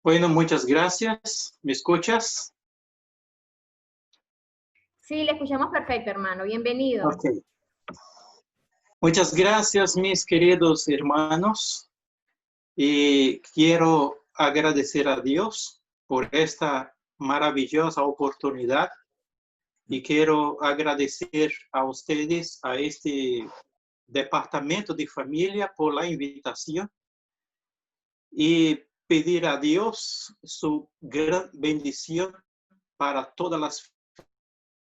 Bueno, muchas gracias. ¿Me escuchas? Sí, le escuchamos perfecto, hermano. Bienvenido. Ok. Muchas gracias, mis queridos hermanos. Y quiero agradecer a Dios por esta maravillosa oportunidad. Y quiero agradecer a ustedes, a este departamento de familia, por la invitación. Y pedir a Dios su gran bendición para todas las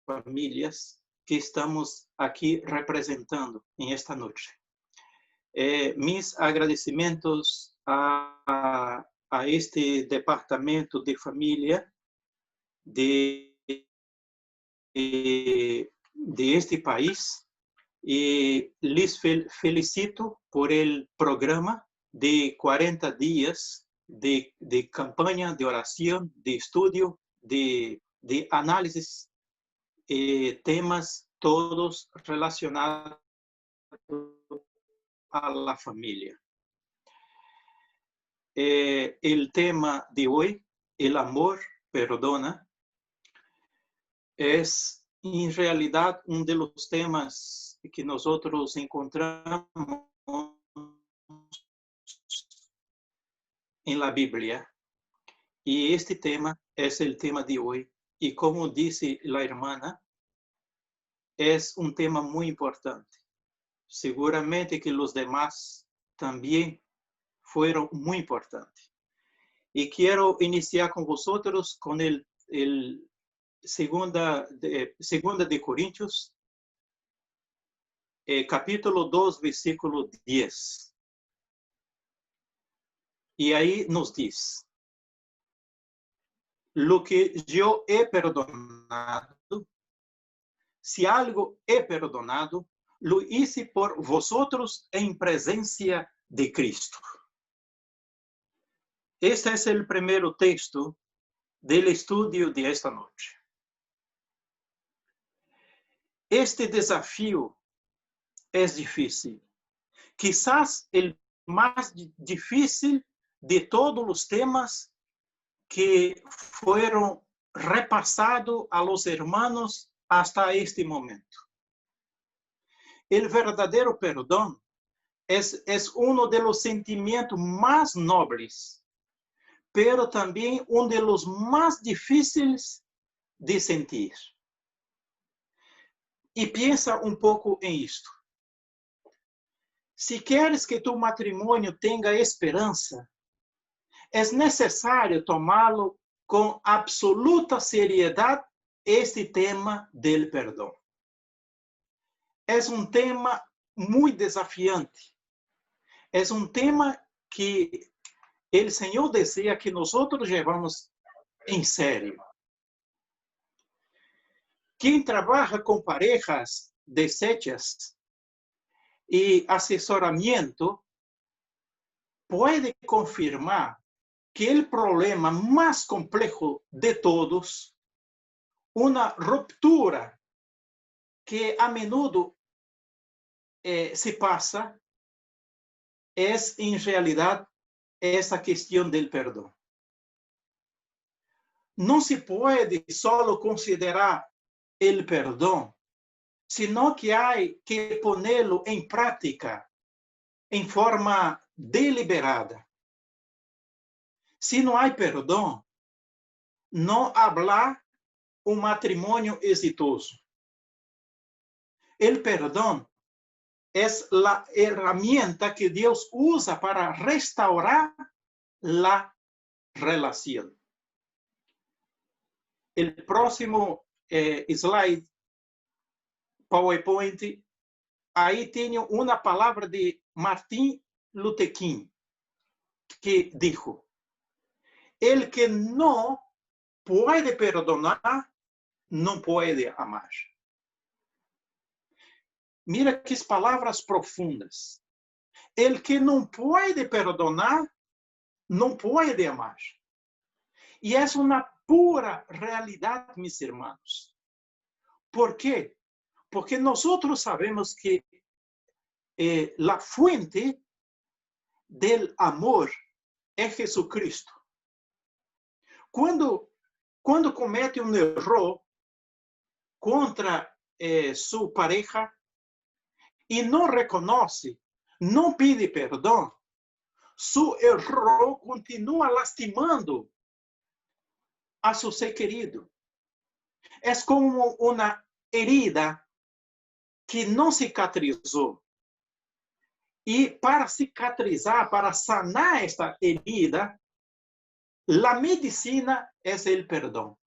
familias que estamos aquí representando en esta noche. Mis agradecimientos a este departamento de familia de este país y les felicito por el programa de 40 días de campaña, de oración, de estudio, de análisis, temas todos relacionados a la familia. El tema de hoy, el amor perdona, es en realidad uno de los temas que nosotros encontramos en la Biblia. Y este tema es el tema de hoy. Y como dice la hermana, es un tema muy importante. Seguramente que los demás también fueron muy importantes. Y quiero iniciar con vosotros con el segunda de Corintios, capítulo 2, versículo 10. Y ahí nos dice, lo que yo he perdonado, si algo he perdonado, lo hice por vosotros en presencia de Cristo. Este es el primer texto del estudio de esta noche. Este desafío es difícil. Quizás el más difícil de todos los temas que fueron repasados a los hermanos hasta este momento. El verdadero perdón es uno de los sentimientos más nobles, pero también uno de los más difíciles de sentir. Y piensa un poco en esto. Si quieres que tu matrimonio tenga esperanza, es necesario tomarlo con absoluta seriedad este tema del perdón. Es un tema muy desafiante. Es un tema que el Señor desea que nosotros llevamos en serio. Quien trabaja con parejas deshechas y asesoramiento puede confirmar que el problema más complejo de todos, una ruptura que a menudo se pasa, es en realidad esa cuestión del perdón. No se puede solo considerar el perdón, sino que hay que ponerlo en práctica en forma deliberada. Si no hay perdón, no habrá un matrimonio exitoso. El perdón es la herramienta que Dios usa para restaurar la relación. El próximo slide, PowerPoint, ahí tiene una palabra de Martin Luther King, que dijo, el que no puede perdonar, no puede amar. Mira que palavras profundas. El que não pode perdonar, não pode amar. E é uma pura realidade, meus irmãos. ¿Por quê? Porque nós sabemos que a fuente del amor é Jesucristo. Quando comete um erro contra sua pareja e não reconhece, não pede perdão, seu erro continua lastimando a seu ser querido. É como uma herida que não cicatrizou. E para cicatrizar, para sanar esta herida, a medicina é o perdão.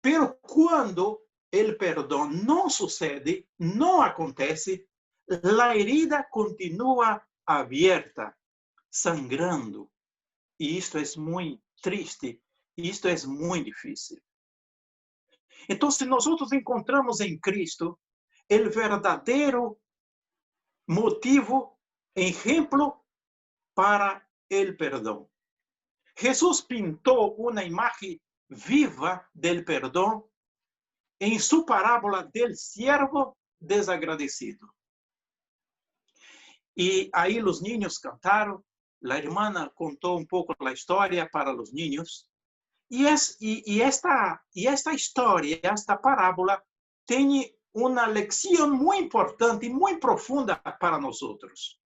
Pero quando o perdão não sucede, não acontece, a herida continua aberta, sangrando. E isto é muito triste, isto é muito difícil. Então, se nós encontramos em Cristo o verdadeiro motivo, exemplo para o perdão. Jesus pintou uma imagem viva del perdão em sua parábola del siervo desagradecido. E aí os niños cantaram, a irmã contou um pouco a história para os niños, e esta história, esta parábola, tem uma lição muito importante e muito profunda para nós outros.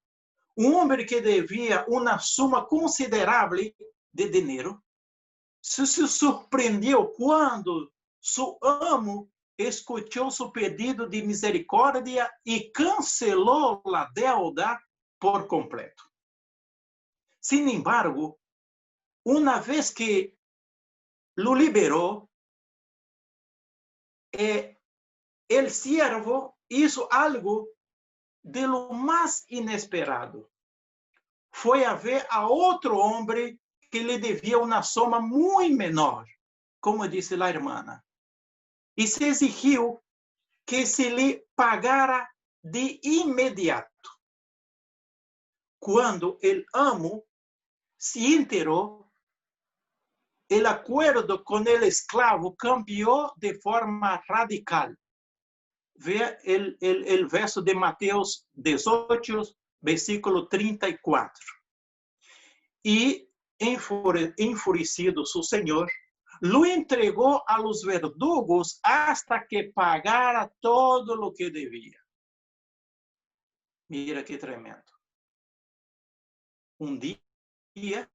Um homem que devia uma suma considerável de dinheiro se surpreendeu quando seu amo escutou seu pedido de misericórdia e cancelou a deuda por completo. Sin embargo, uma vez que lo liberou, el siervo hizo algo de lo más inesperado. Foi a ver a outro homem que lhe devia uma soma muito menor, como disse a irmã, e se exigiu que se lhe pagara de imediato. Quando o amo se enterou, o acordo com o escravo cambiou de forma radical. Vê o verso de Mateus 18, versículo 34. E, enfurecido su Senhor, lo entregou a los verdugos hasta que pagara todo lo que devia. Mira que tremendo. Um dia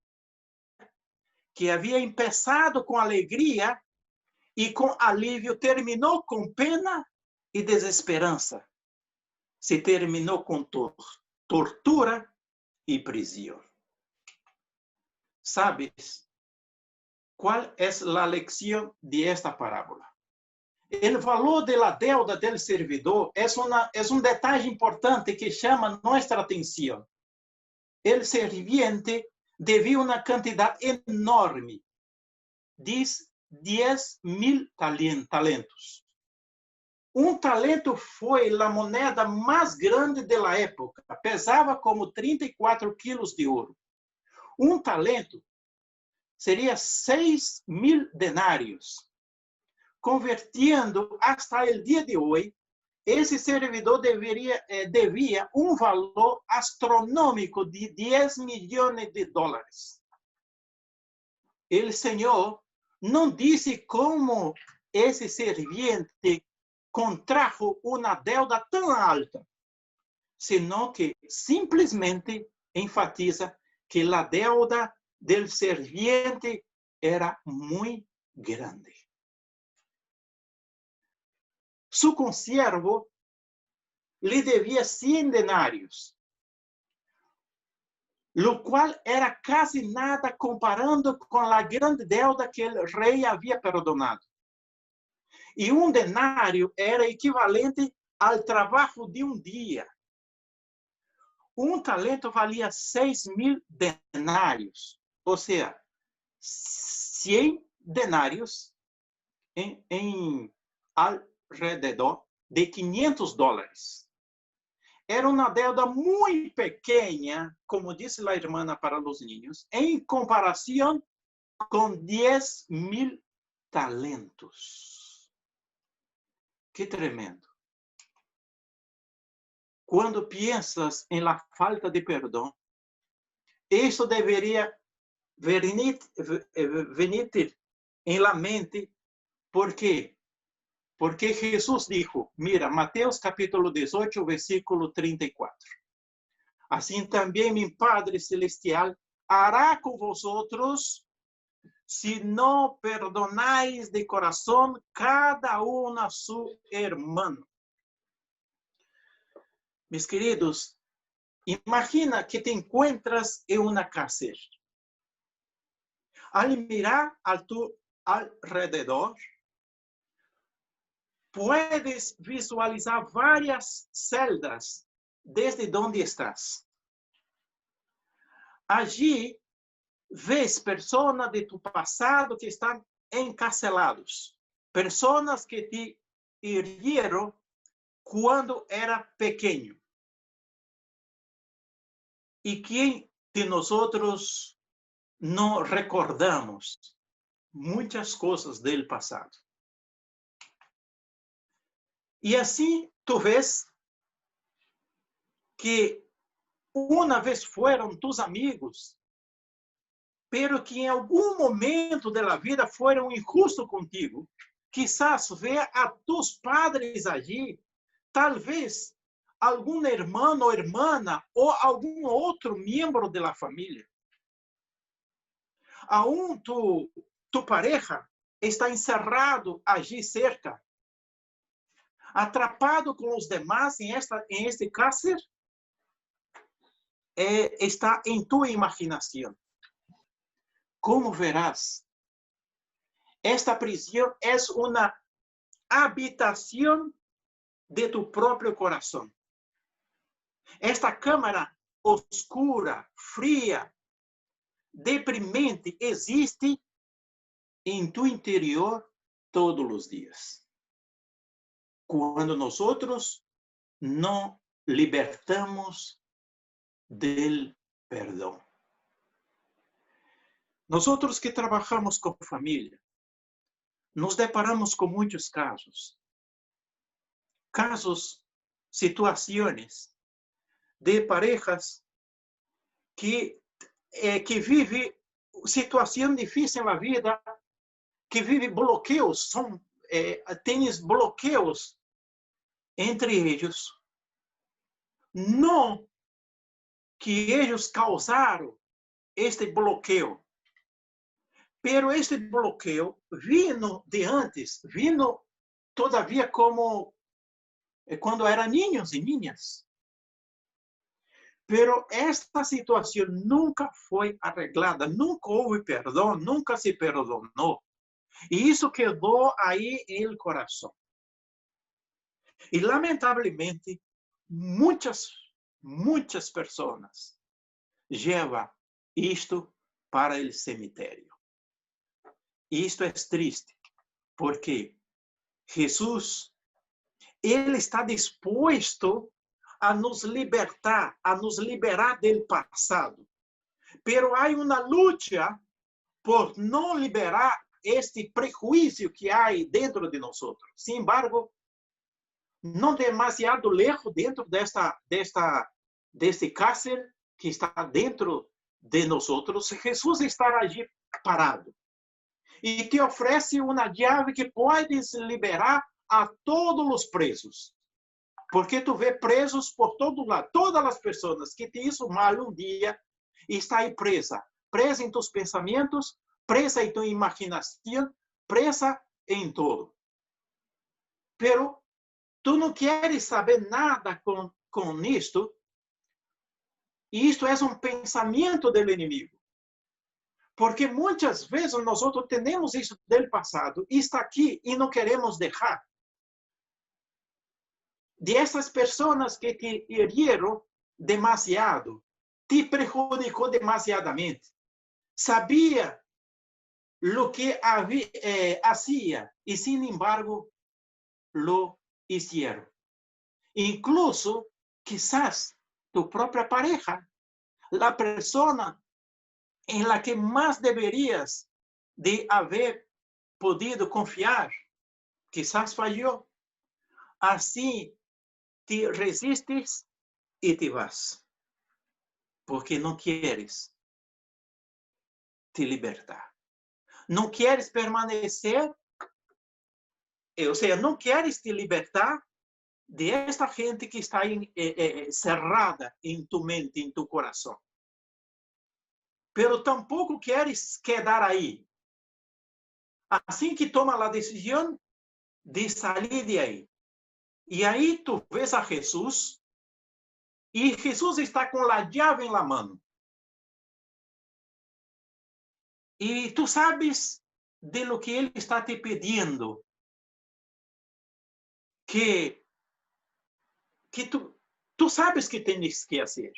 que havia começado com alegria e com alívio, terminou com pena e desesperança. Se terminou com tortura e prisão. ¿Sabes qual é a lección de esta parábola? O valor de la deuda del servidor é um detalhe importante que chama nossa atenção. El serviente devia uma quantidade enorme, diz 10.000 talentos. Um talento foi a moneda mais grande da época, pesava como 34 quilos de ouro. Um talento seria 6.000 denários. Convertindo hasta o dia de hoje, esse servidor devia um valor astronômico de 10 milhões de dólares. O Senhor não disse como esse serviente contrajo uma deuda tão alta, senão que simplesmente enfatiza que a deuda del serviente era muito grande. Su consiervo lhe devia 100 denários, lo qual era quase nada comparando com a grande deuda que o rei havia perdonado. E um denário era equivalente ao trabalho de um dia. Um talento valia 6.000 denários, ou seja, 100 denários em alrededor de 500 dólares. Era uma deuda muito pequena, como disse a irmã para os niños, em comparação com 10.000 talentos. Que tremendo. Quando piensas em la falta de perdão, isso deveria venir en la mente. ¿Por qué? Porque Jesús dijo, mira, Mateos capítulo 18, versículo 34. Así también mi Padre Celestial hará con vosotros si no perdonáis de corazón cada uno a su hermano. Mis queridos, imagina que te encuentras en una cárcel. Al mirar a tu alrededor, puedes visualizar varias celdas desde donde estás. Allí ves personas de tu pasado que están encarcelados, personas que te hirieron cuando era pequeño. ¿Y quién de nosotros no recordamos muchas cosas del pasado? Y así tú ves que una vez fueron tus amigos, pero que en algún momento de la vida fueron injustos contigo. Quizás vea a tus padres allí, tal vez algún hermano o hermana o algún otro miembro de la familia. Aún tu pareja está encerrado allí cerca, atrapado con los demás en este cárcel. Está en tu imaginación. ¿Cómo verás? Esta prisión es una habitación de tu propio corazón. Esta cámara oscura, fría, deprimente existe en tu interior todos los días. Cuando nosotros no libertamos del perdón. Nosotros que trabajamos con familia, nos deparamos con muchos casos, situaciones de parejas que viven situación difícil en la vida, que viven bloqueos, tienen bloqueos entre ellos. No que ellos causaron este bloqueo, pero este bloqueo vino de antes, vino todavía como cuando eran niños y niñas. Pero esta situación nunca fue arreglada, nunca hubo perdón, nunca se perdonó. Y eso quedó ahí en el corazón. Y lamentablemente, muchas personas llevan esto para el cementerio. Y esto es triste, porque Jesús, Él está dispuesto a nos libertar, a nos liberar del pasado. Pero hay una lucha por no liberar este prejuicio que hay dentro de nosotros. Sin embargo, no demasiado lejos dentro de este cárcel que está dentro de nosotros, Jesús está allí parado. E te oferece uma chave que puedes liberar a todos os presos. Porque tu vê presos por todo lado. Todas as pessoas que te hizo mal um dia está aí presa. Presa em tus pensamentos, presa em tu imaginação, presa em todo. Pero tu não queres saber nada com isto. E isto é pensamento do inimigo. Porque muitas vezes nós temos isso do passado e está aqui e não queremos deixar. De essas pessoas que te heriram demasiado, te prejudicou demasiadamente. Sabia o que hacía e, sin embargo, lo hicieron. Incluso, quizás, tu própria pareja, a pessoa en la que más deberías de haber podido confiar, quizás falló. Así te resistes y te vas, porque no quieres te libertar. não queres permanecer, ou seja, não queres te libertar de esta gente que está cerrada em tu mente, em tu coração. Pero tampouco queres quedar aí. Assim que toma a decisão de sair de aí. E aí tu vês a Jesus, e Jesus está com a chave em la mano. E tu sabes de lo que ele está te pedindo, que tu sabes que tens que fazer.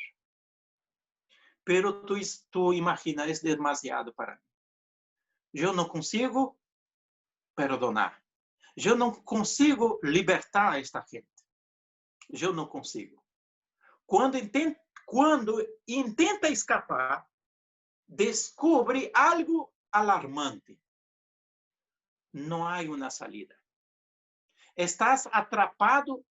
Pero tu imaginas, é demasiado para mim. Eu não consigo perdonar. Eu não consigo libertar esta gente. Eu não consigo. Quando intenta escapar, descobre algo alarmante. Não há uma saída. Estás atrapado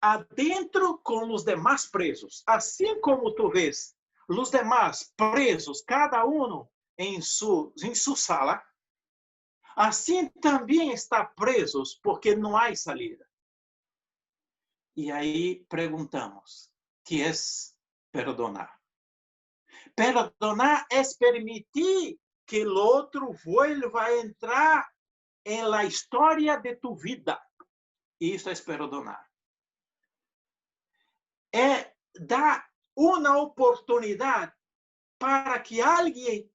adentro com os demais presos. Assim como tu vês os demais presos, cada um em sua sala, assim também está presos porque não há saída. E aí perguntamos, que é perdonar? Perdonar é permitir que o outro vuelva a entrar em la história de tu vida. Isso é perdonar. É dar uma oportunidade para que alguém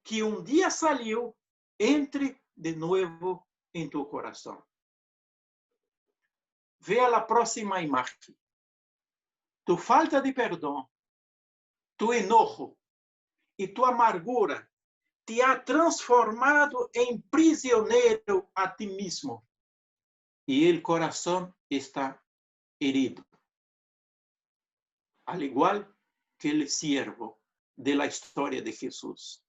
que um dia saiu entre de novo em tu coração. Vê a próxima imagem. Tu falta de perdão, tu enojo e tu amargura te ha transformado em prisioneiro a ti mesmo. E o coração está herido. Al igual que el siervo de la historia de Jesús,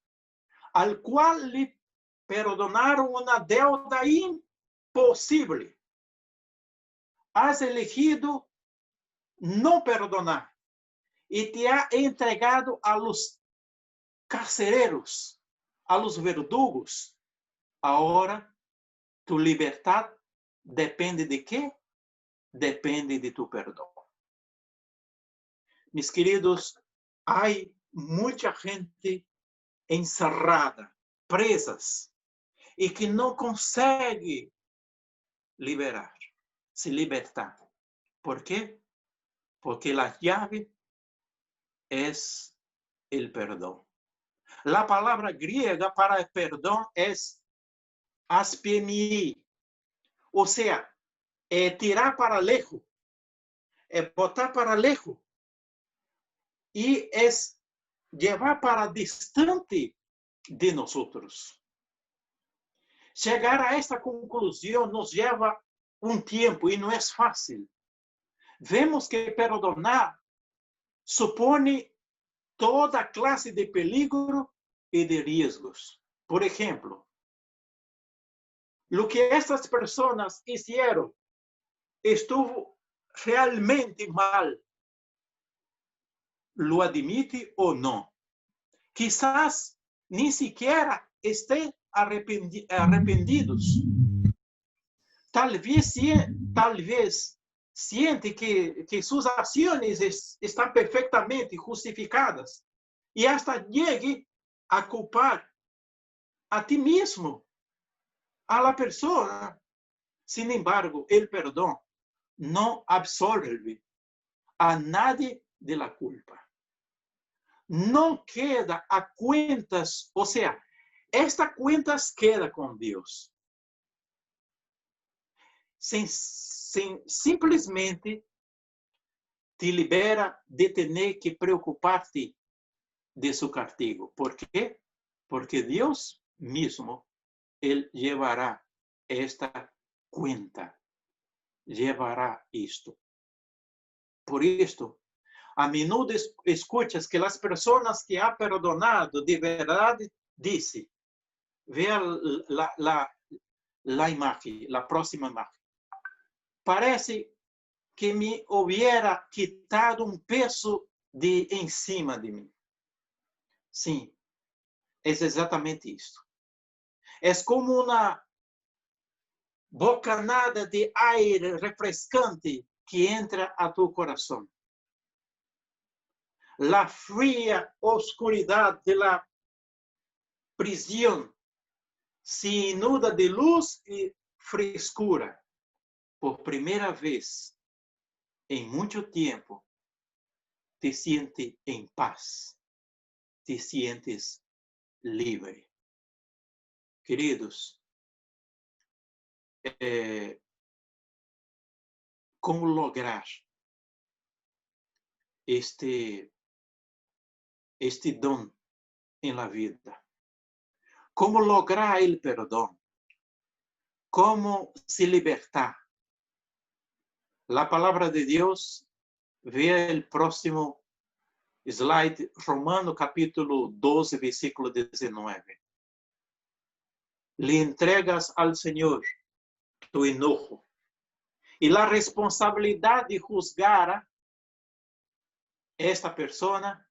al cual le perdonaron una deuda imposible. Has elegido no perdonar y te ha entregado a los carcereros, a los verdugos. Ahora, tu libertad depende de qué? Depende de tu perdón. Mis queridos, hay mucha gente encerrada, presas, y que no consegue se libertar. ¿Por qué? Porque la llave es el perdón. La palabra griega para el perdón es aspemi, o sea, tirar para lejos, botar para lejos, y es llevar para distante de nosotros. Chegar a esta conclusão nos leva tempo e não é fácil. Vemos que perdonar supõe toda classe de peligro e de riscos. Por exemplo, o que estas pessoas fizeram estuvo realmente mal. Lo admite ou não? Quizás nem sequer estén arrependidos. Talvez siente que suas ações estão perfeitamente justificadas e hasta llegue a culpar a ti mesmo, a la persona. Sin embargo, el perdão não absolve a nadie de la culpa. Não queda a cuentas, ou seja, esta cuentas queda com Deus. Simplesmente te libera de ter que preocupar-te de su castigo. ¿Por quê? Porque Deus mesmo, Ele llevará esta cuenta, llevará isto. Por isto, a menudo escuchas que as pessoas que ha perdonado de verdade dizem, vea la imagen, la próxima imagen. Parece que me hubiera quitado peso de encima de mim. Sim, é exatamente isso. Es como una bocanada de aire refrescante que entra a tu corazón. La fría oscuridad de la prisión se inunda de luz y frescura. Por primera vez en mucho tiempo, te sientes en paz, te sientes libre. Queridos, ¿cómo lograr este don en la vida? ¿Cómo lograr el perdón? ¿Cómo se libertar? La palabra de Dios, vea el próximo slide, Romano capítulo 12, versículo 19. Le entregas al Señor tu enojo y la responsabilidad de juzgar a esta persona,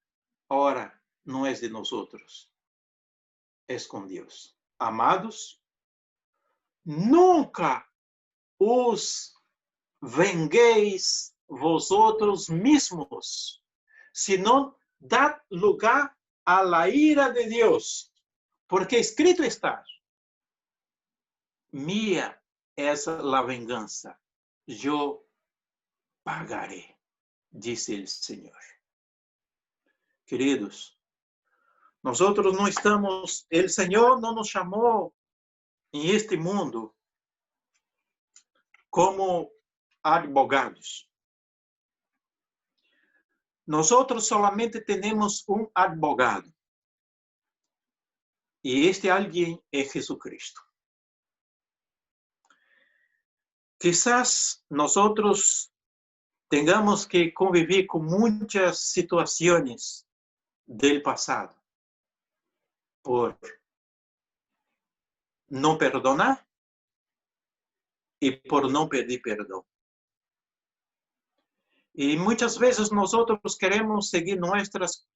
ahora no es de nosotros, es con Dios. Amados, nunca os venguéis vosotros mismos, sino dad lugar a la ira de Dios, porque escrito está: mía es la venganza, yo pagaré, dice el Señor. Queridos, nosotros no estamos, el Señor no nos llamó en este mundo como advogados. Nosotros solamente tenemos un advogado. Y este alguien es Jesucristo. Quizás nosotros tengamos que convivir con muchas situaciones del pasado por no perdonar y por no pedir perdón. Y muchas veces nosotros queremos seguir nuestras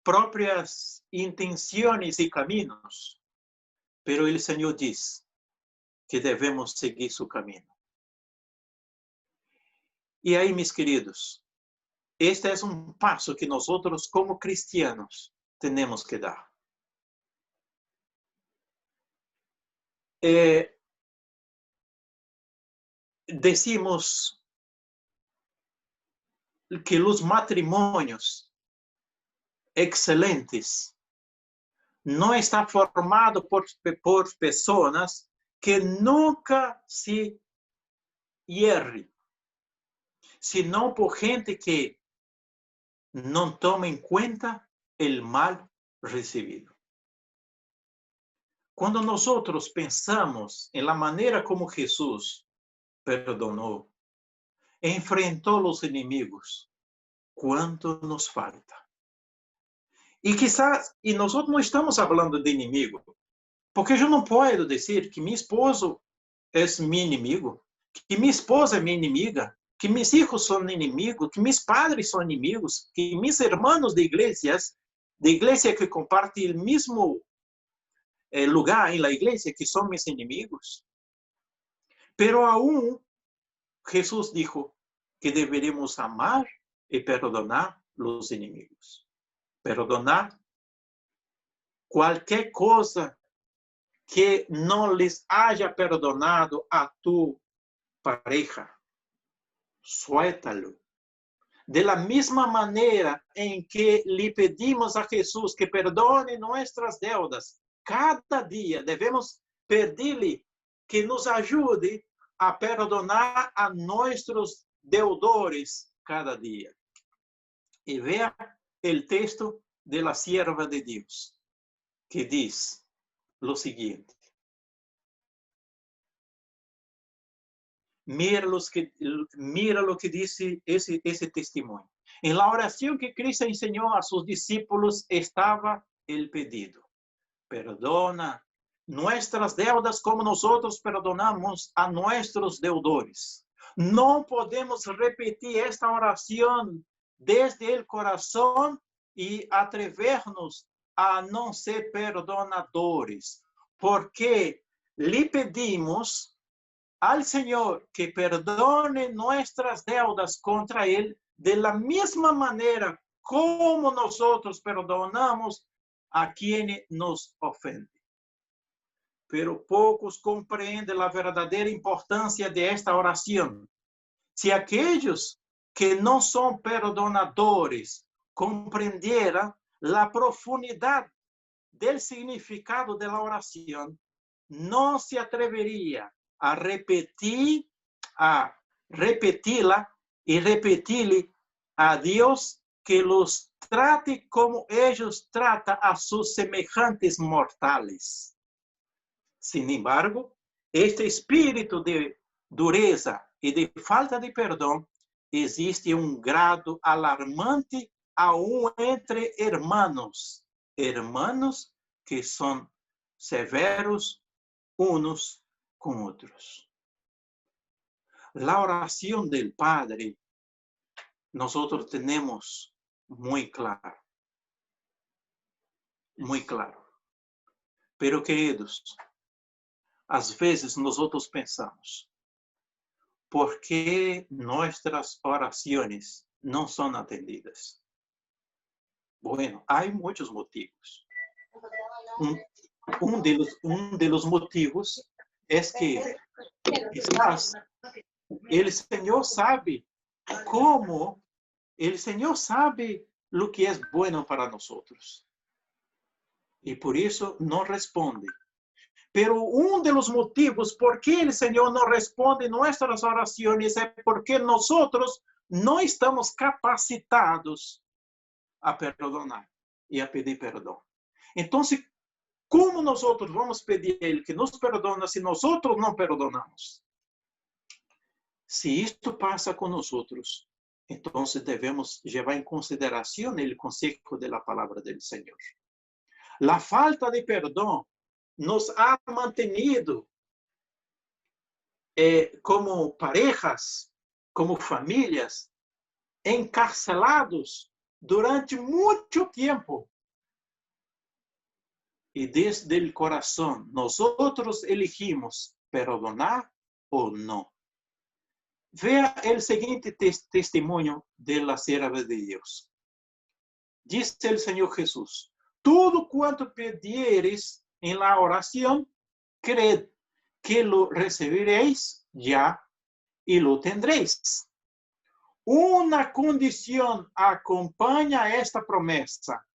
propias intenciones y caminos, pero el Señor dice que debemos seguir su camino. Y ahí, mis queridos, este es un paso que nosotros como cristianos tenemos que dar. Decimos que los matrimonios excelentes no están formados por personas que nunca se hierren, sino por gente que no toma en cuenta el mal recibido. Cuando nosotros pensamos en la manera como Jesús perdonó, enfrentó los enemigos, ¿cuánto nos falta? Y quizás, y nosotros no estamos hablando de inimigo, porque yo no puedo decir que mi esposo es mi enemigo, que mi esposa es mi enemiga, que mis hijos son enemigos, que mis padres son enemigos, que mis hermanos de iglesia que comparten el mismo lugar en la iglesia, que son mis enemigos. Pero aún Jesús dijo que deberemos amar y perdonar los enemigos. Perdonar cualquier cosa que no les haya perdonado a tu pareja. Suéltalo. De la misma manera en que le pedimos a Jesús que perdone nuestras deudas, cada día debemos pedirle que nos ayude a perdonar a nuestros deudores cada día. Y vea el texto de la sierva de Dios, que dice lo siguiente. Mira lo que dice ese testimonio. En la oración que Cristo enseñó a sus discípulos estaba el pedido: perdona nuestras deudas como nosotros perdonamos a nuestros deudores. No podemos repetir esta oración desde el corazón y atrevernos a no ser perdonadores, porque le pedimos al Señor que perdone nuestras deudas contra Él de la misma manera como nosotros perdonamos a quienes nos ofenden. Pero pocos comprenden la verdadera importancia de esta oración. Si aquellos que no son perdonadores comprendieran la profundidad del significado de la oración, no se atrevería a repetirla y repetirle a Dios que los trate como ellos tratan a sus semejantes mortales. Sin embargo, este espíritu de dureza y de falta de perdón existe un grado alarmante aún entre hermanos que son severos unos con otros. La oración del Padre nosotros tenemos muy claro. Pero, queridos, às vezes nosotros pensamos, ¿por qué nuestras oraciones no son atendidas? Bueno, hay muchos motivos. Un de los motivos es que quizás el Señor sabe cómo, el Señor sabe lo que es bueno para nosotros. Y por eso no responde. Pero uno de los motivos por qué el Señor no responde nuestras oraciones es porque nosotros no estamos capacitados a perdonar y a pedir perdón. Entonces, ¿cómo nosotros vamos a pedir a Él que nos perdone si nosotros no perdonamos? Si esto pasa con nosotros, entonces debemos llevar en consideración el consejo de la palabra del Señor. La falta de perdón nos ha mantenido como parejas, como familias, encarcelados durante mucho tiempo. Y desde el corazón nosotros elegimos perdonar o no. Vea el siguiente testimonio de la sierva de Dios. Dice el Señor Jesús: todo cuanto pidiereis en la oración, creed que lo recibiréis ya y lo tendréis. Una condición acompaña a esta promesa,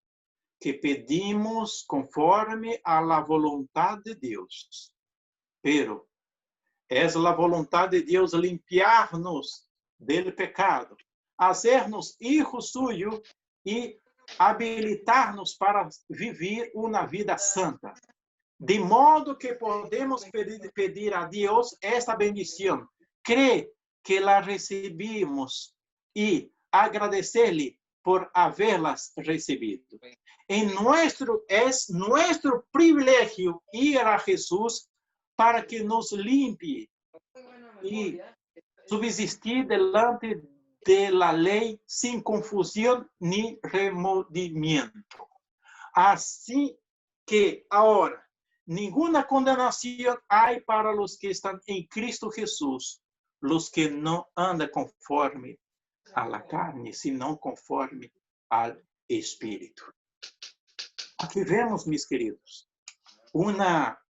que pedimos conforme a la voluntad de Dios. Pero es la voluntad de Dios limpiarnos del pecado, hacernos hijos suyos y habilitarnos para vivir una vida santa. De modo que podemos pedir a Dios esta bendición. Cree que la recibimos y agradecerle por haberlas recibido. Es nuestro privilegio ir a Jesús para que nos limpie y subsistir delante de la ley sin confusión ni remordimiento. Así que ahora, ninguna condenación hay para los que están en Cristo Jesús, los que no andan conforme a la carne, sino conforme al Espíritu. Aquí vemos, mis queridos, una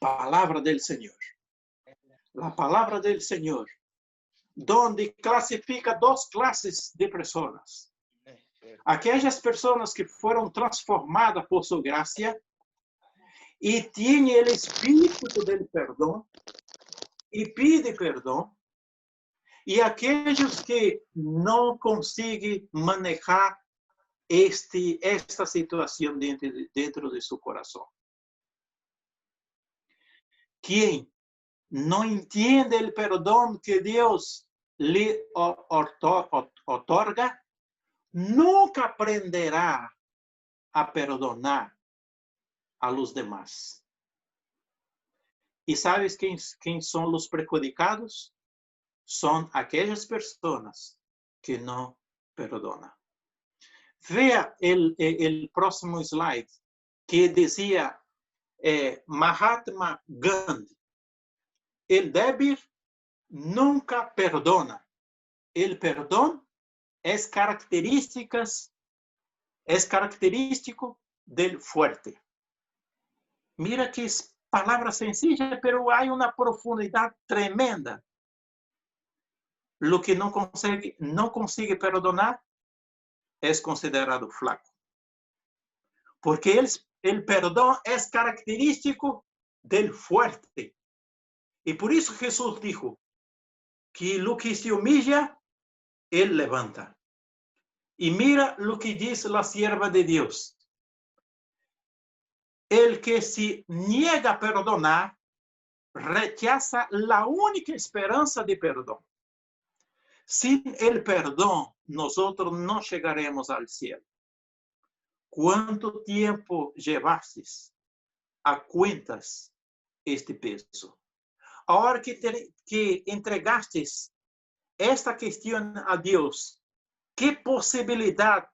palabra del Señor. La palabra del Señor, donde clasifica dos clases de personas. Aquellas personas que fueron transformadas por su gracia y tienen el espíritu del perdón y pide perdón, y aquellos que no consiguen manejar esta situación dentro de su corazón. Quien no entiende el perdón que Dios le otorga, nunca aprenderá a perdonar a los demás. ¿Y sabes quién son los perjudicados? Son aquellas personas que no perdonan. Vea el próximo slide, que decía Mahatma Gandhi. El débil nunca perdona. El perdón es característico del fuerte. Mira que es palabra sencilla, pero hay una profundidad tremenda. Lo que no consigue perdonar es considerado flaco. Porque el perdón es característico del fuerte. Y por eso Jesús dijo que lo que se humilla, Él levanta. Y mira lo que dice la sierva de Dios. El que se niega a perdonar, rechaza la única esperanza de perdón. Sin el perdón, nosotros no llegaremos al cielo. ¿Cuánto tiempo llevaste a cuentas este peso? Ahora que entregaste esta cuestión a Dios, ¿qué posibilidad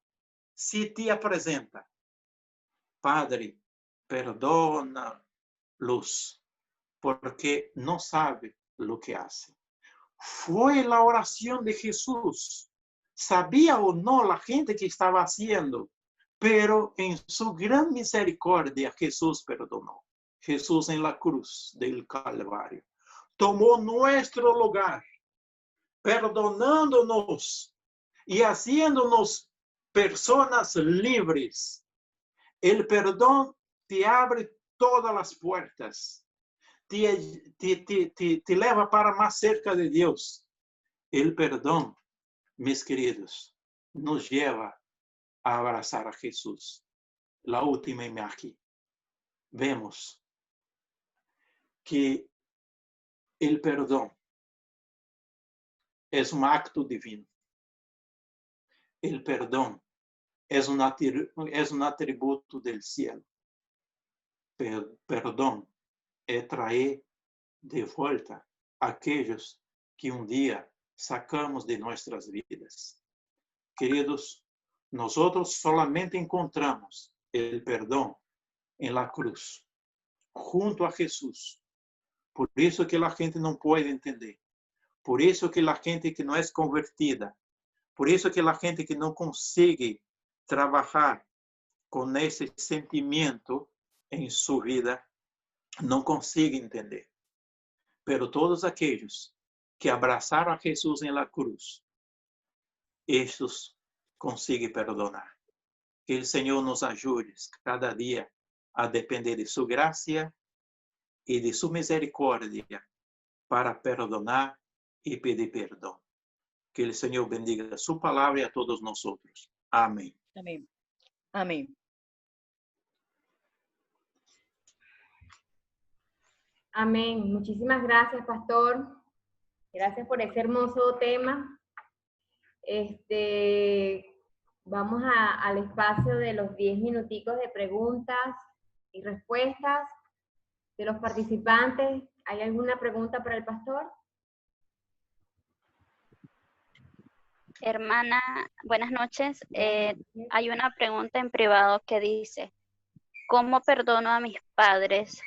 se te presenta? Padre, perdónalos, porque no sabe lo que hace. Fue la oración de Jesús. Sabía o no la gente que estaba haciendo, pero en su gran misericordia Jesús perdonó. Jesús en la cruz del Calvario tomó nuestro lugar, perdonándonos y haciéndonos personas libres. El perdón te abre todas las puertas, te lleva para más cerca de Dios. El perdón, mis queridos, nos lleva a abrazar a Jesús. La última imagen. Vemos que el perdón es un acto divino. El perdón es un atributo del cielo. Perdón es traer de vuelta a aquellos que un día sacamos de nuestras vidas. Queridos, nosotros solamente encontramos el perdón en la cruz, junto a Jesús. Por eso que la gente no puede entender. Por eso que la gente que no es convertida, por eso que la gente que no consigue trabajar con ese sentimiento en su vida, no consigue entender. Pero todos aquellos que abrazaron a Jesús en la cruz, estos consiguen perdonar. Que el Señor nos ayude cada día a depender de su gracia y de su misericordia para perdonar y pedir perdón. Que el Señor bendiga su palabra a todos nosotros. Amén. Amén. Amén. Amén. Muchísimas gracias, pastor. Gracias por ese hermoso tema. Vamos al espacio de los 10 minuticos de preguntas y respuestas de los participantes. ¿Hay alguna pregunta para el pastor? Hermana, buenas noches. Hay una pregunta en privado que dice, ¿cómo perdono a mis padres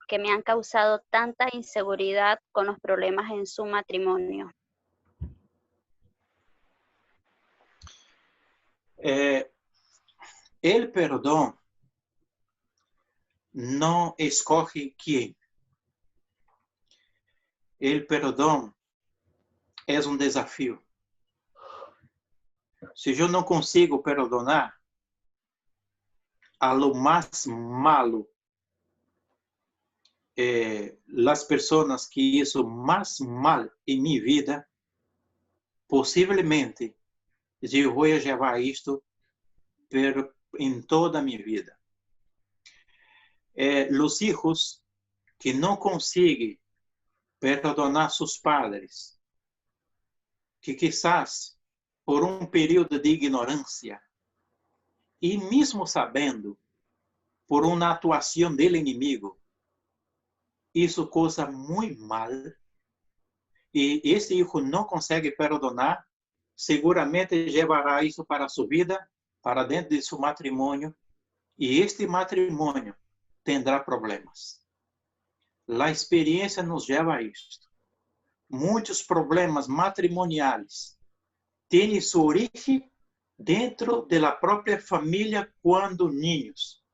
que me han causado tanta inseguridad con los problemas en su matrimonio? El perdón no escoge quién. El perdón es un desafío. Si yo no consigo perdonar a lo más malo, las personas que hizo más mal en mi vida, posiblemente yo voy a llevar esto pero en toda mi vida. Los hijos que no consiguen perdonar a sus padres, que quizás por un periodo de ignorancia, y mismo sabiendo, por una actuación del enemigo, hizo cosas muy mal, y ese hijo no consigue perdonar, seguramente llevará eso para su vida, para dentro de su matrimonio, y este matrimonio tendrá problemas. La experiencia nos lleva a esto. Muchos problemas matrimoniales tienen su origen dentro de la propia familia cuando niños.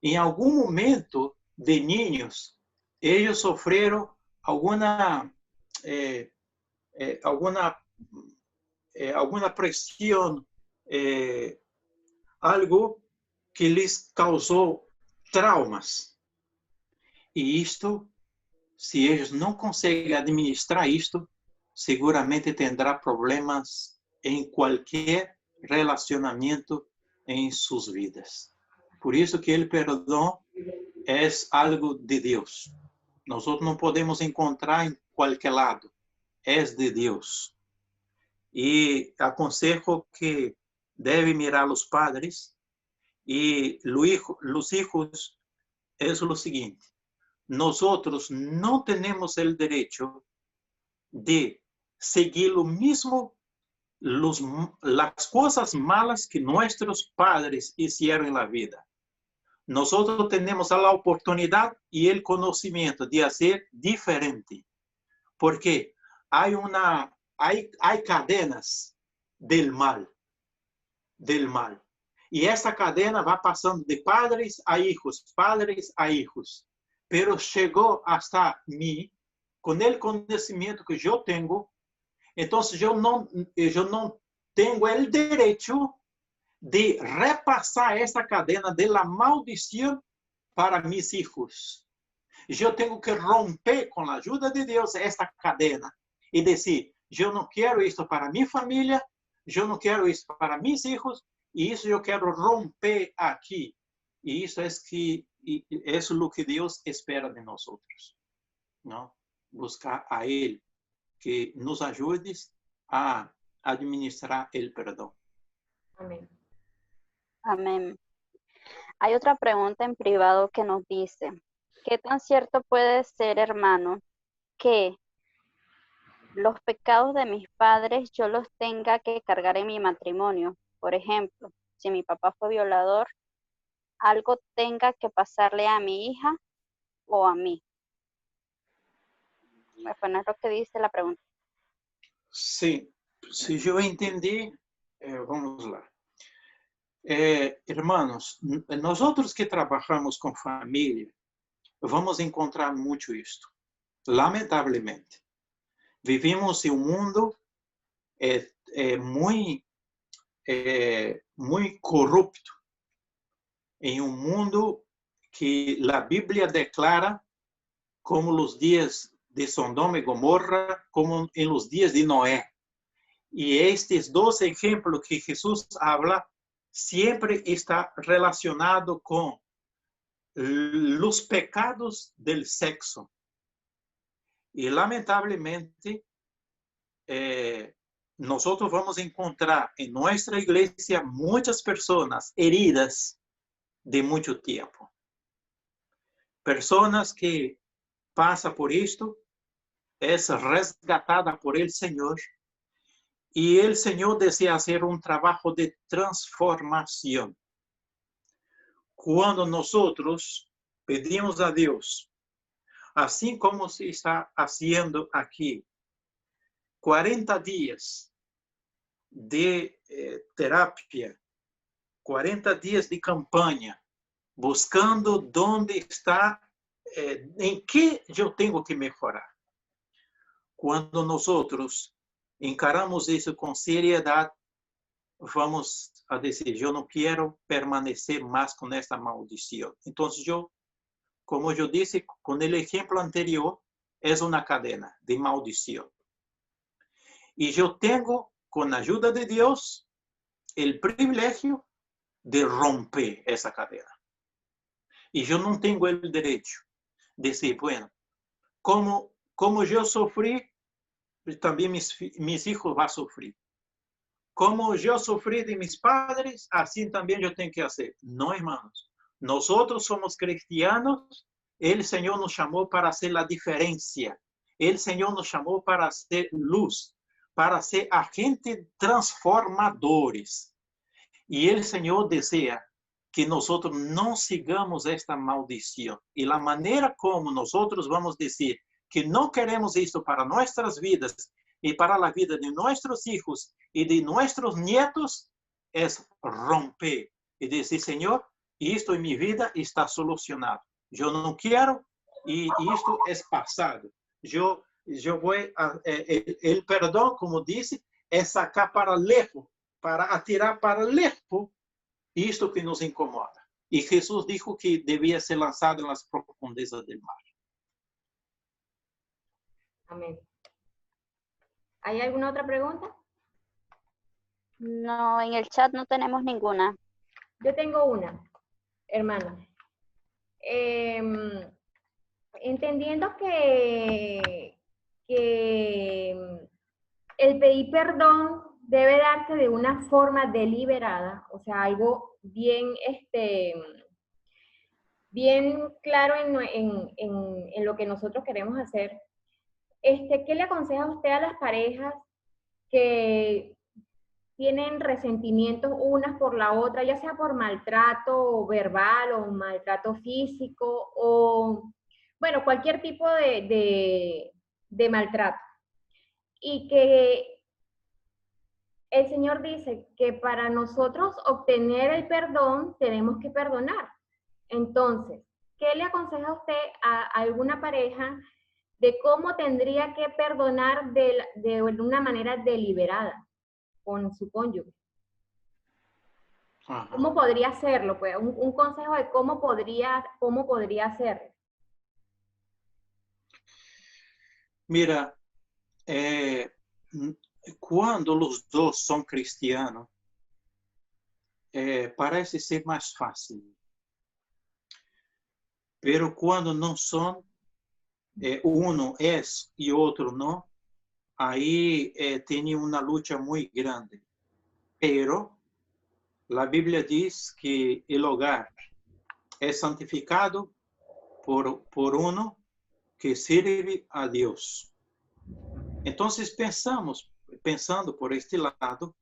En algún momento de niños, ellos sufrieron alguna presión, algo que les causó traumas. Y esto, si ellos no consiguen administrar esto, seguramente tendrá problemas en cualquier relacionamiento en sus vidas. Por eso que el perdón es algo de Dios. Nosotros no podemos encontrar en cualquier lado. Es de Dios. Y aconsejo que deben mirar los padres y los hijos es lo siguiente. Nosotros no tenemos el derecho de seguir lo mismo, las cosas malas que nuestros padres hicieron en la vida. Nosotros tenemos la oportunidad y el conocimiento de hacer diferente. Porque hay cadenas del mal. Y esa cadena va pasando de padres a hijos. Pero llegó hasta mí con el conocimiento que yo tengo. Entonces yo no tengo el derecho de repasar esa cadena de la maldición para mis hijos. Yo tengo que romper con la ayuda de Dios esta cadena y decir, yo no quiero esto para mi familia, yo no quiero esto para mis hijos, y eso yo quiero romper aquí. Y eso es lo que Dios espera de nosotros, ¿no? Buscar a Él que nos ayude a administrar el perdón. Amén. Amén. Hay otra pregunta en privado que nos dice, ¿qué tan cierto puede ser, hermano, que los pecados de mis padres yo los tenga que cargar en mi matrimonio? Por ejemplo, si mi papá fue violador, algo tenga que pasarle a mi hija o a mí. Bueno, es lo que dice la pregunta. Sí, si yo entendí, vamos lá. Hermanos, nosotros que trabajamos con familia, vamos a encontrar mucho esto. Lamentablemente, vivimos en un mundo muy corrupto, en un mundo que la Biblia declara como los días de Sodoma y Gomorra, como en los días de Noé. Y estos dos ejemplos que Jesús habla siempre está relacionado con los pecados del sexo. Y lamentablemente, nosotros vamos a encontrar en nuestra iglesia muchas personas heridas de mucho tiempo. Personas que pasan por esto, es resgatada por el Señor. Y el Señor desea hacer un trabajo de transformación. Cuando nosotros pedimos a Dios, así como se está haciendo aquí, 40 días de terapia, 40 días de campaña, buscando dónde está, en qué yo tengo que mejorar. Cuando nosotros encaramos eso con seriedad, vamos a decir, yo no quiero permanecer más con esta maldición. Entonces como yo dije con el ejemplo anterior, es una cadena de maldición. Y yo tengo, con la ayuda de Dios, el privilegio de romper esa cadena. Y yo no tengo el derecho de decir, bueno, como yo sufrí, también mis hijos van a sufrir. Como yo sufrí de mis padres, así también yo tengo que hacer. No, hermanos. Nosotros somos cristianos. El Señor nos llamó para hacer la diferencia. El Señor nos llamó para hacer luz, para ser agentes transformadores. Y el Señor desea que nosotros no sigamos esta maldición. Y la manera como nosotros vamos a decir que no queremos esto para nuestras vidas y para la vida de nuestros hijos y de nuestros nietos es romper y decir, Señor, esto en mi vida está solucionado. Yo no quiero y esto es pasado. Yo voy a, el perdón, como dice, es sacar para lejos, para atirar para lejos esto que nos incomoda. Y Jesús dijo que debía ser lanzado en las profundezas del mar. Amén. ¿Hay alguna otra pregunta? No, en el chat no tenemos ninguna. Yo tengo una, hermano. Entendiendo que el pedir perdón debe darse de una forma deliberada, o sea, algo bien, bien claro en lo que nosotros queremos hacer. ¿Qué le aconseja usted a las parejas que tienen resentimientos unas por la otra, ya sea por maltrato verbal o maltrato físico o, bueno, cualquier tipo de maltrato? Y que el Señor dice que para nosotros obtener el perdón tenemos que perdonar. Entonces, ¿qué le aconseja usted a alguna pareja de cómo tendría que perdonar de una manera deliberada con su cónyuge? Ajá. ¿Cómo podría hacerlo? Pues un consejo de cómo podría hacerlo. Mira, cuando los dos son cristianos, parece ser más fácil. Pero cuando no son, uno es y otro no, ahí tiene una lucha muy grande. Pero la Biblia dice que el hogar es santificado por uno que sirve a Dios. Entonces pensando por este lado,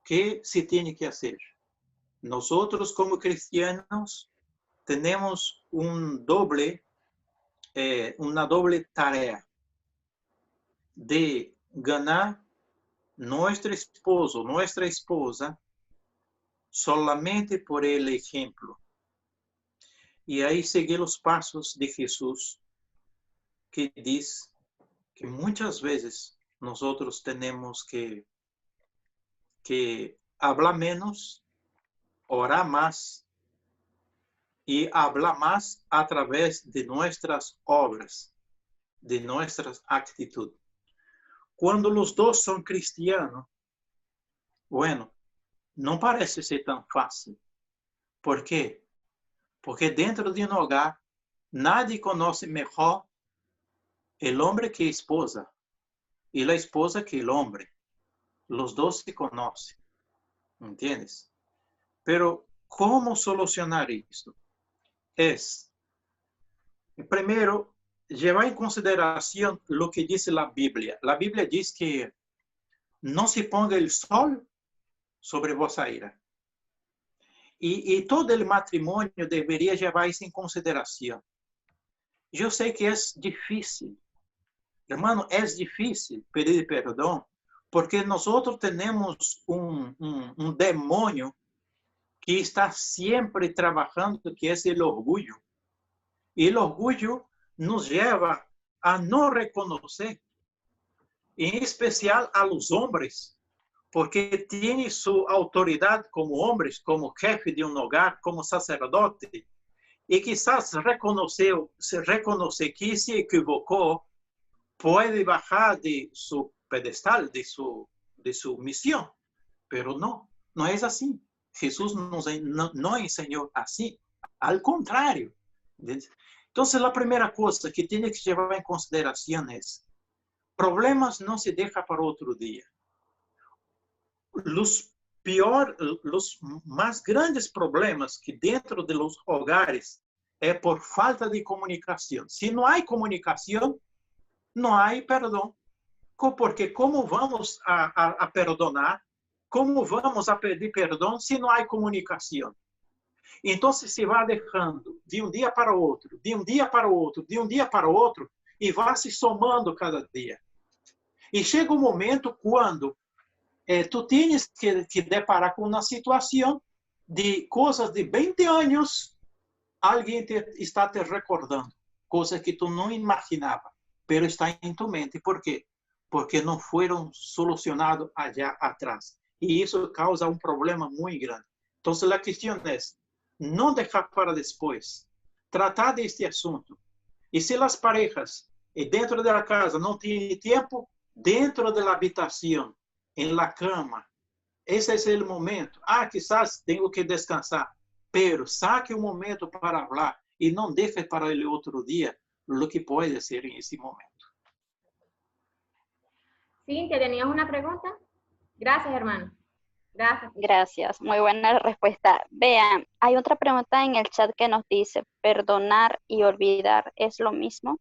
¿qué se tiene que hacer? Nosotros como cristianos tenemos una doble tarea de ganar nuestro esposo, nuestra esposa, solamente por el ejemplo. Y ahí seguir los pasos de Jesús, que dice que muchas veces nosotros tenemos que hablar menos, orar más y hablar más a través de nuestras obras, de nuestras actitudes. Cuando los dos son cristianos, bueno, no parece ser tan fácil. ¿Por qué? Porque dentro de un hogar, nadie conoce mejor el hombre que la esposa y la esposa que el hombre. Los dos se conocen, ¿entiendes? Pero, ¿cómo solucionar esto? Es, primero, llevar en consideración lo que dice la Biblia. La Biblia dice que no se ponga el sol sobre vuestra ira. Y todo el matrimonio debería llevar eso en consideración. Yo sé que es difícil. Hermano, es difícil pedir perdón porque nosotros tenemos un demonio que está siempre trabajando, que es el orgullo. Y el orgullo nos lleva a no reconocer, en especial a los hombres, porque tiene su autoridad como hombres, como jefe de un hogar, como sacerdote, y quizás reconoce que se equivocó, puede bajar de su pedestal, de su misión, pero no es así. Jesús no enseñó así, al contrario. Entonces, la primera cosa que tiene que llevar en consideración es, problemas no se dejan para otro día. Los más grandes problemas que dentro de los hogares es por falta de comunicación. Si no hay comunicación, no hay perdón. Porque ¿cómo vamos a perdonar? ¿Cómo vamos a pedir perdón si no hay comunicación? Entonces se va dejando de un día para otro, de un día para otro, de un día para otro, y va se somando cada día. E chega um momento quando tu tienes que deparar com uma situação de coisas de 20 anos, alguém está te recordando, coisas que tu não imaginava, pero está em tu mente. Por quê? Porque não foram solucionadas allá atrás. E isso causa um problema muito grande. Então, a questão é não deixar para depois, tratar deste assunto. E se as parejas dentro da casa não têm tempo, dentro da habitação, em la cama, esse é o momento. Quizás tenho que descansar, pero saque um momento para falar e não deixe para o outro dia o que pode ser em esse momento. Cintia, ¿tenías una pregunta? Gracias, hermano. Gracias. Gracias, muy buena respuesta. Vean, hay otra pregunta en el chat que nos dice, ¿perdonar y olvidar es lo mismo?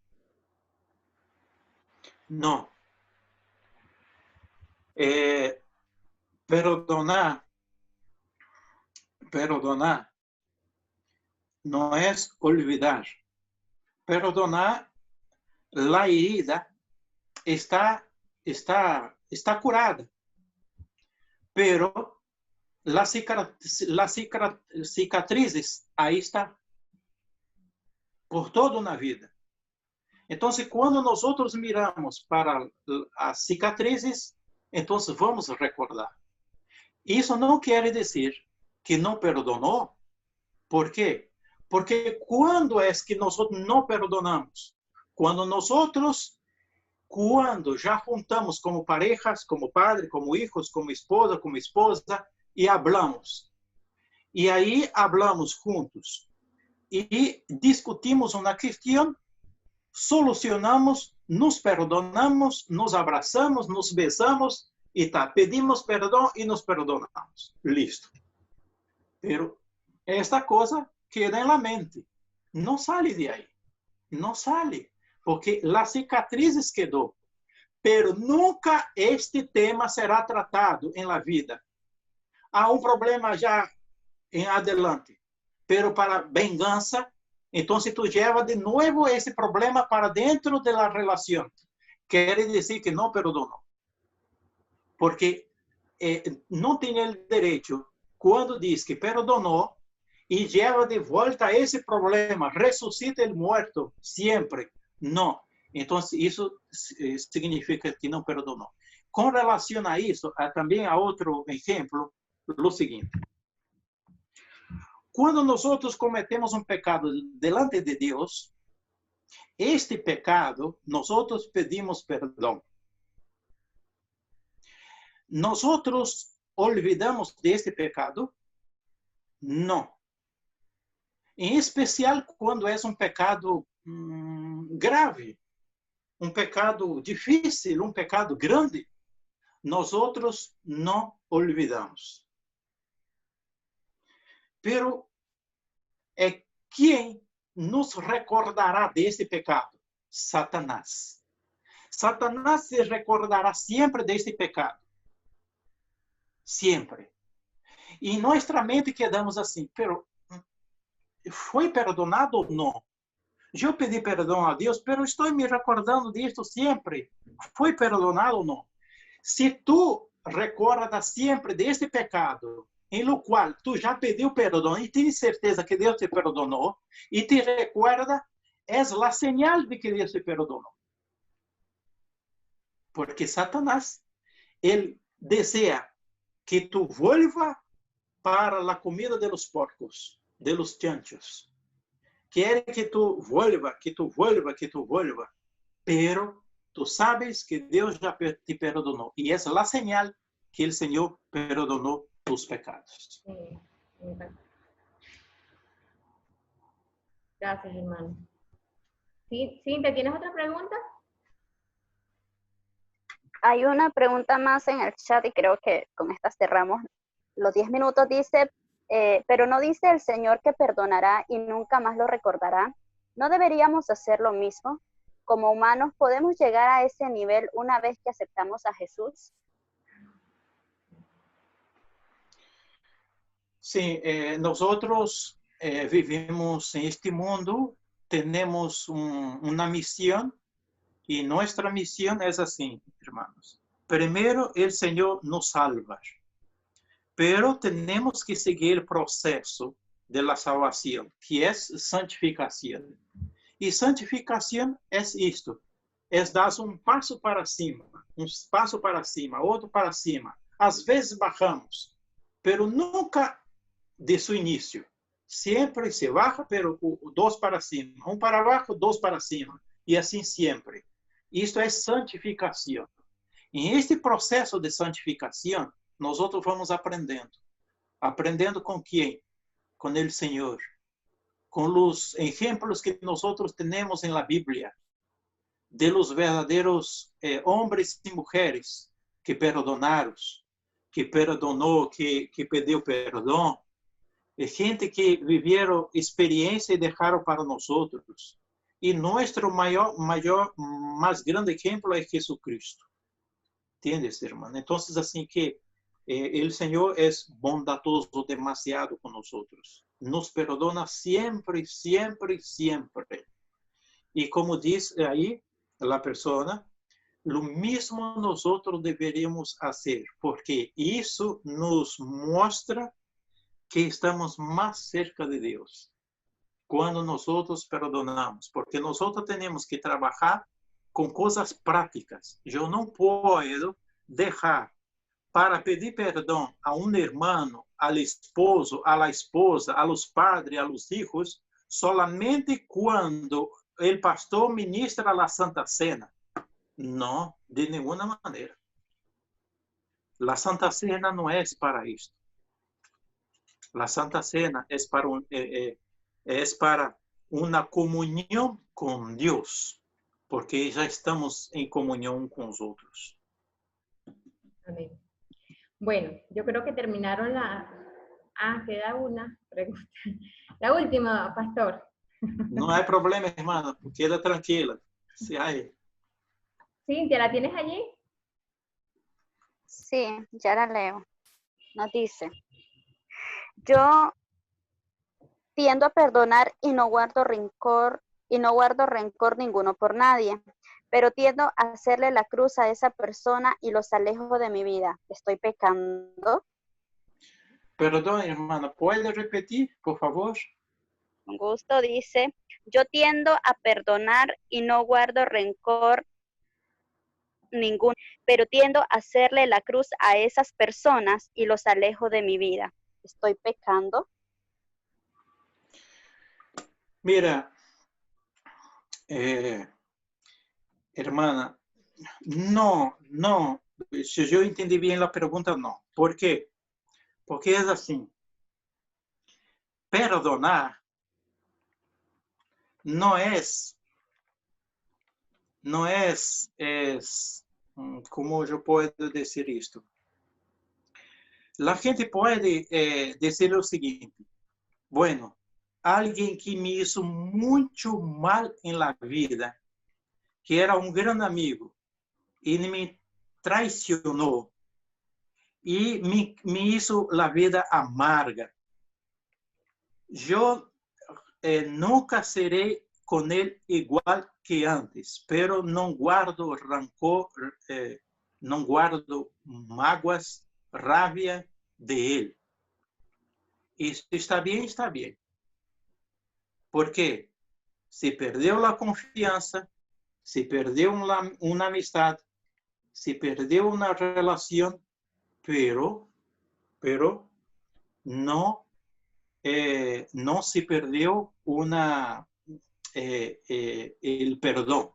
No. Perdonar no es olvidar. Perdonar, la herida está curada, pero las cicatrices ahí está por toda una vida. Entonces, cuando nosotros miramos para as cicatrizes, entonces vamos a recordar. Isso não quer dizer que não perdonou. Por quê? Porque quando é que nós não perdonamos? Quando já juntamos como parejas, como padre, como hijos, como esposa, e hablamos. E aí hablamos juntos. E discutimos uma questão, solucionamos, nos perdonamos, nos abraçamos, nos besamos, e pedimos perdão e nos perdonamos. Listo. Pero esta coisa queda en la mente. Não sale de aí. Não sale. Porque las cicatrices quedó. Pero nunca este tema será tratado en la vida. Há um problema já em adelante. Pero para vengança, então tu lleva de novo esse problema para dentro de la relación. Quer dizer que não perdonou. Porque não tem o direito, quando diz que perdonou, e lleva de volta esse problema, ressuscita o morto sempre. Não. Então, isso significa que não perdonou. Com relação a isso, também há outro exemplo, o seguinte. Quando nós cometemos um pecado delante de Deus, este pecado, nós pedimos perdão. Nós olvidamos deste pecado? Não. Em especial quando é um pecado grave, um pecado difícil, um pecado grande, nós não olvidamos. Pero quem nos recordará deste pecado? Satanás. Satanás se recordará sempre deste pecado. Sempre. E nossa mente quedamos assim, pero foi perdonado ou não? Eu pedi perdão a Deus, pero estou me recordando disto sempre. Foi perdonado ou não? Se tu recordas sempre deste pecado, em lo qual tu já pediu perdão e tens certeza que Deus te perdonou, e te recuerda, é a señal de que Deus te perdonou. Porque Satanás, ele deseja que tu vuelva para a comida de los porcos, de los chanchos. Quer que tu vuelva, pero tu sabes que Deus já te perdonou. E é a señal que o Senhor perdonou tus pecados. Gracias, hermano. Sí, Cintia, ¿tienes otra pregunta? Hay una pregunta más en el chat y creo que con esta cerramos los 10 minutos. Dice, pero no dice el Señor que perdonará y nunca más lo recordará. ¿No deberíamos hacer lo mismo? Como humanos, ¿podemos llegar a ese nivel una vez que aceptamos a Jesús? Sí, nosotros vivimos en este mundo, tenemos una misión y nuestra misión es así, hermanos. Primero, el Señor nos salva, pero tenemos que seguir el proceso de la salvación, que es santificación. Y santificación es esto, es dar un paso para cima, otro para cima. Às vezes bajamos, pero nunca de su inicio. Siempre se baja, pero dos para cima. Un para abajo, dos para cima. Y así siempre. Isto é santificação. E este processo de santificação, nós vamos aprendendo. Aprendendo com quem? Com o Senhor. Com os exemplos que nós temos na Bíblia. De los verdadeiros homens e mulheres que perdonaram, que perdonou, que pediu perdão. Gente que vivieron experiencia y dejaron para nosotros. Y nuestro más grande ejemplo es Jesucristo. ¿Entiendes, hermano? Entonces, así que el Señor es bondadoso demasiado con nosotros. Nos perdona siempre, siempre, siempre. Y como dice ahí la persona, lo mismo nosotros deberíamos hacer, porque eso nos muestra que estamos más cerca de Dios cuando nosotros perdonamos, porque nosotros tenemos que trabajar con cosas prácticas. Yo no puedo dejar para pedir perdón a un hermano, al esposo, a la esposa, a los padres, a los hijos, solamente cuando el pastor ministra la Santa Cena. No, de ninguna manera. La Santa Cena no es para esto. La Santa Cena es para una comunión con Dios, porque ya estamos en comunión con los otros. Amén. Bueno, yo creo que terminaron la... queda una pregunta. La última, pastor. No hay problema, hermano. Queda tranquila. Sí, hay. Cintia, ¿la tienes allí? Sí, ya la leo. Nos dice: yo tiendo a perdonar y no guardo rencor ninguno por nadie, pero tiendo a hacerle la cruz a esa persona y los alejo de mi vida. ¿Estoy pecando? Perdón, hermano, ¿puede repetir, por favor? Con gusto. Dice: yo tiendo a perdonar y no guardo rencor ninguno, pero tiendo a hacerle la cruz a esas personas y los alejo de mi vida. ¿Estoy pecando? Mira, hermana, no, si yo entendí bien la pregunta, no. ¿Por qué? Porque es así. Perdonar no es, ¿cómo yo puedo decir esto? La gente puede decir lo siguiente: bueno, alguien que me hizo mucho mal en la vida, que era un gran amigo, y me traicionó, y me hizo la vida amarga. Yo nunca seré con él igual que antes, pero no guardo rancor, no guardo mágoas, rabia de él. Isso está bien, está bien. Porque se perdeu la confianza, se perdeu una amistad, se perdeu una relación, pero no se perdió el perdón.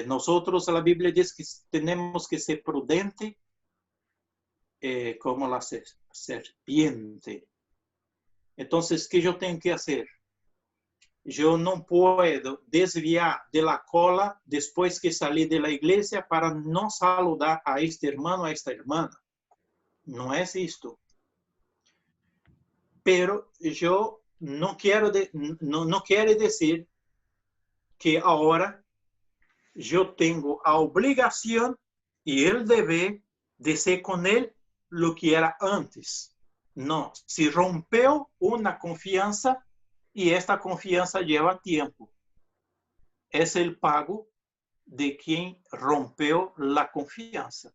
Nosotros, la Biblia dice que tenemos que ser prudentes como la serpiente. Entonces, ¿qué yo tengo que hacer? Yo no puedo desviar de la cola después que salí de la iglesia para no saludar a este hermano, a esta hermana. No es esto. Pero yo no quiero no quiere decir que ahora yo tengo la obligación y el deber de ser con él lo que era antes. No, si rompió una confianza y esta confianza lleva tiempo, es el pago de quien rompió la confianza,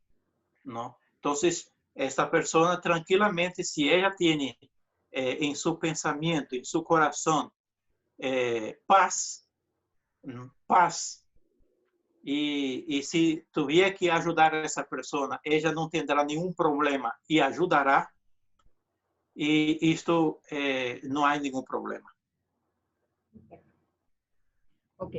¿no? Entonces, esta persona tranquilamente, si ella tiene en su pensamiento, en su corazón, paz, paz, y si tuviera que ayudar a esa persona, ella no tendrá ningún problema y ayudará, y esto no hay ningún problema. Ok.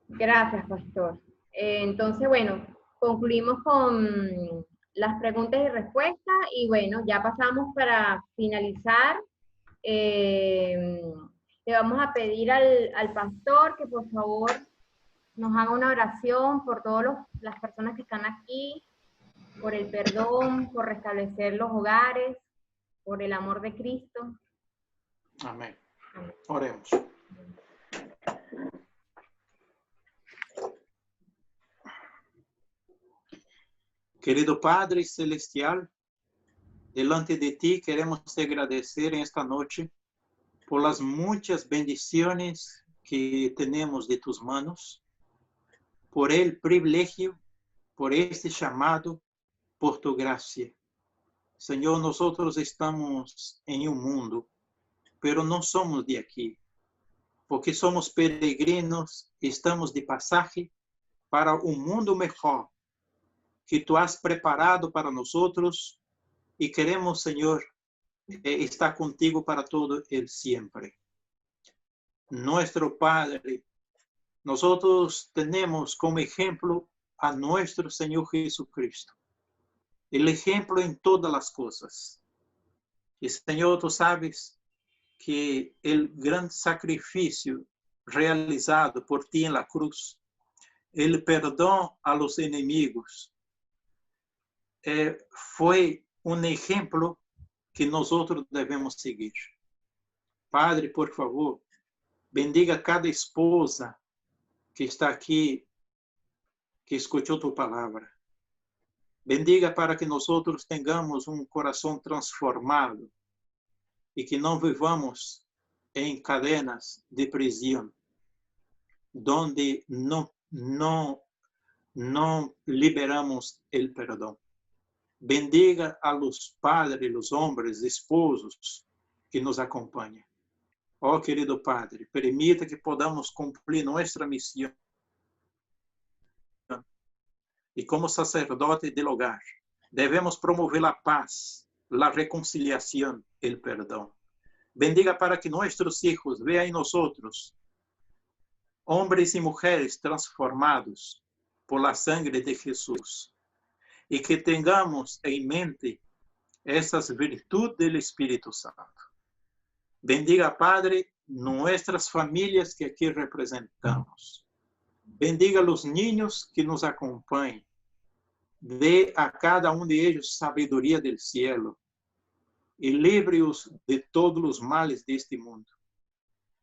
Gracias, pastor. Entonces, bueno, concluimos con las preguntas y respuestas y bueno, ya pasamos para finalizar. Le vamos a pedir al pastor que por favor nos haga una oración por todas las personas que están aquí, por el perdón, por restablecer los hogares, por el amor de Cristo. Amén. Oremos. Querido Padre Celestial, delante de ti queremos te agradecer en esta noche por las muchas bendiciones que tenemos de tus manos, por el privilegio, por este llamado, por tu gracia. Señor, nosotros estamos en un mundo, pero no somos de aquí, porque somos peregrinos, estamos de pasaje para un mundo mejor que tú has preparado para nosotros y queremos, Señor, estar contigo para todo el siempre. Nuestro Padre, nosotros tenemos como ejemplo a nuestro Señor Jesucristo, el ejemplo en todas las cosas. Y Señor, tú sabes que el gran sacrificio realizado por ti en la cruz, el perdón a los enemigos, fue un ejemplo que nosotros debemos seguir. Padre, por favor, bendiga a cada esposa que está aquí, que escuchó tu palabra. Bendiga para que nosotros tengamos un corazón transformado y que no vivamos en cadenas de prisión, donde no liberamos el perdón. Bendiga a los padres, los hombres, esposos que nos acompañan. Oh, querido Padre, permita que podamos cumplir nuestra misión y como sacerdote del hogar debemos promover la paz, la reconciliación, el perdón. Bendiga para que nuestros hijos vean en nosotros hombres y mujeres transformados por la sangre de Jesús y que tengamos en mente esas virtudes del Espíritu Santo. Bendiga, Padre, nuestras familias que aquí representamos. Bendiga a los niños que nos acompañan. Dê a cada um de ellos sabedoria del cielo e livre-os de todos os males deste mundo.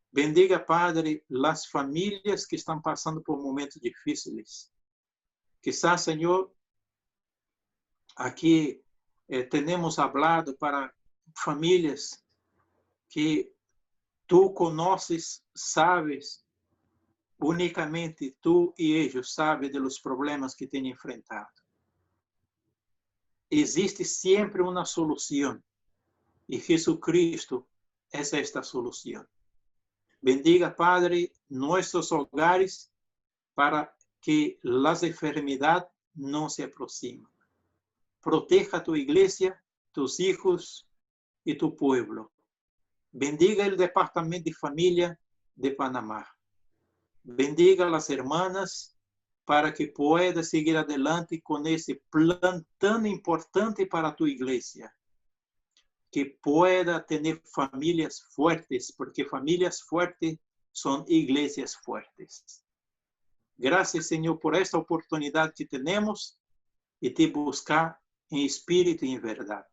Bendiga, Padre, las famílias que estão passando por momentos difíceis. Quizás, Senhor, aqui temos hablado para famílias que tu conheces, sabes, unicamente tu e eles sabem de los problemas que têm enfrentado. Existe sempre uma solução e Jesucristo é esta solução. Bendiga, Padre, nossos hogares para que as enfermidades não se aproximem. Proteja tu igreja, tus hijos e tu pueblo. Bendiga o departamento de família de Panamá. Bendiga as hermanas para que pueda seguir adelante com esse plan tão importante para tu igreja. Que pueda ter famílias fuertes, porque famílias fuertes são igrejas fuertes. Graças, Senhor, por esta oportunidade que temos e te buscar em espírito e em verdade.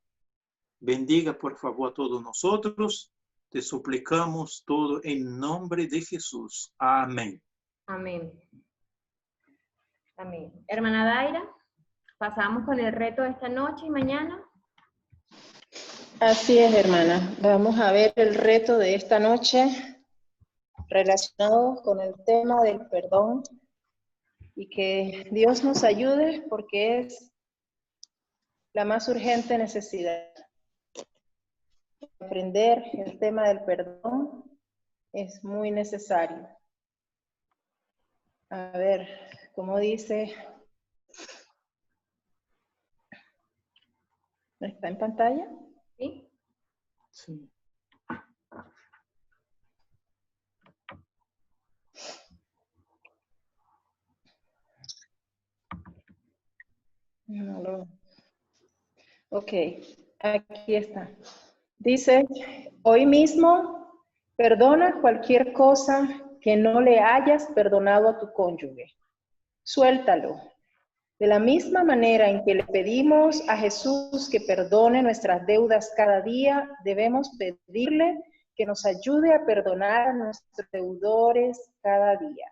Bendiga, por favor, a todos nós. Te suplicamos todo em nome de Jesus. Amém. Amén. Amén. Hermana Daira, pasamos con el reto de esta noche y mañana. Así es, hermana. Vamos a ver el reto de esta noche relacionado con el tema del perdón y que Dios nos ayude porque es la más urgente necesidad. Aprender el tema del perdón es muy necesario. A ver, ¿cómo dice? ¿Está en pantalla? ¿Sí? Sí. No lo... Ok, aquí está. Dice, hoy mismo perdona cualquier cosa que no le hayas perdonado a tu cónyuge. Suéltalo. De la misma manera en que le pedimos a Jesús que perdone nuestras deudas cada día, debemos pedirle que nos ayude a perdonar a nuestros deudores cada día.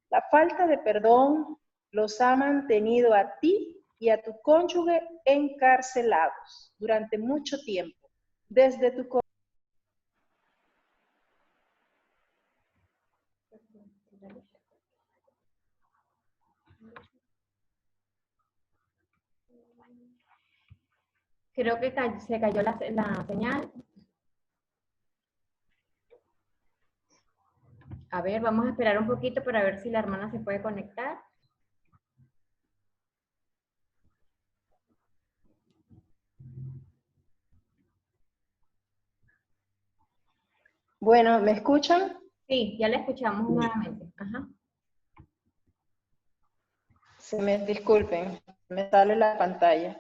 La falta de perdón los ha mantenido a ti y a tu cónyuge encarcelados durante mucho tiempo, desde tu Creo que se cayó la señal. A ver, vamos a esperar un poquito para ver si la hermana se puede conectar. Bueno, ¿me escuchan? Sí, ya la escuchamos nuevamente. Ajá. Se me disculpen, me sale la pantalla.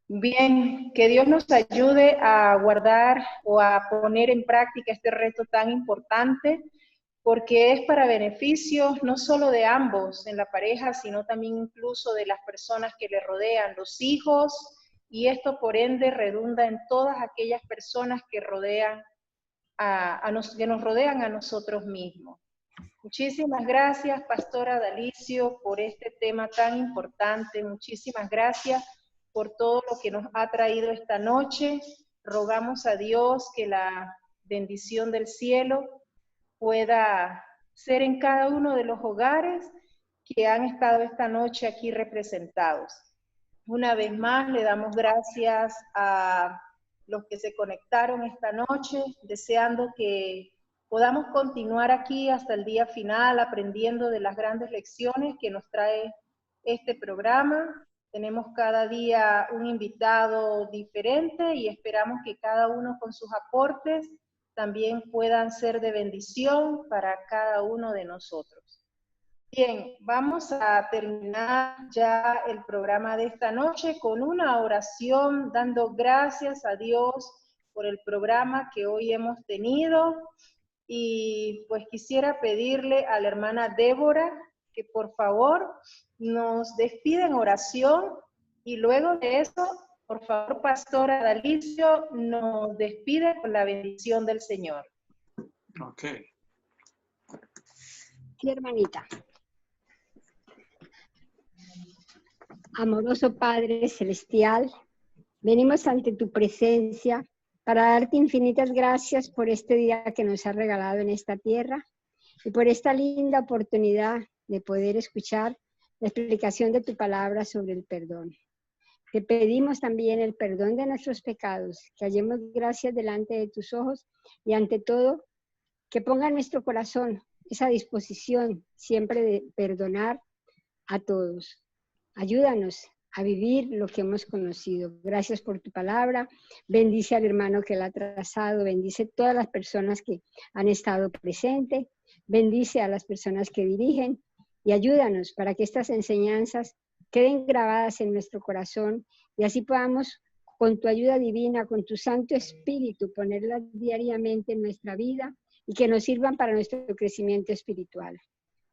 Bien, que Dios nos ayude a guardar o a poner en práctica este reto tan importante, porque es para beneficio no solo de ambos en la pareja, sino también incluso de las personas que le rodean, los hijos, y esto por ende redunda en todas aquellas personas que rodean que nos rodean a nosotros mismos. Muchísimas gracias, Pastora Dalicio, por este tema tan importante. Muchísimas gracias por todo lo que nos ha traído esta noche. Rogamos a Dios que la bendición del cielo pueda ser en cada uno de los hogares que han estado esta noche aquí representados. Una vez más, le damos gracias a los que se conectaron esta noche, deseando que podamos continuar aquí hasta el día final, aprendiendo de las grandes lecciones que nos trae este programa. Tenemos cada día un invitado diferente y esperamos que cada uno con sus aportes también puedan ser de bendición para cada uno de nosotros. Bien, vamos a terminar ya el programa de esta noche con una oración dando gracias a Dios por el programa que hoy hemos tenido. Y pues quisiera pedirle a la hermana Débora que por favor nos despida en oración y luego de eso, por favor, Pastora Dalicio, nos despide con la bendición del Señor. Ok. Sí, hermanita. Amoroso Padre Celestial, venimos ante tu presencia para darte infinitas gracias por este día que nos has regalado en esta tierra y por esta linda oportunidad de poder escuchar la explicación de tu palabra sobre el perdón. Te pedimos también el perdón de nuestros pecados, que hallemos gracias delante de tus ojos y ante todo, que ponga en nuestro corazón esa disposición siempre de perdonar a todos. Ayúdanos a vivir lo que hemos conocido. Gracias por tu palabra. Bendice al hermano que la ha trazado. Bendice a todas las personas que han estado presentes. Bendice a las personas que dirigen. Y ayúdanos para que estas enseñanzas queden grabadas en nuestro corazón y así podamos, con tu ayuda divina, con tu Santo Espíritu, ponerlas diariamente en nuestra vida y que nos sirvan para nuestro crecimiento espiritual.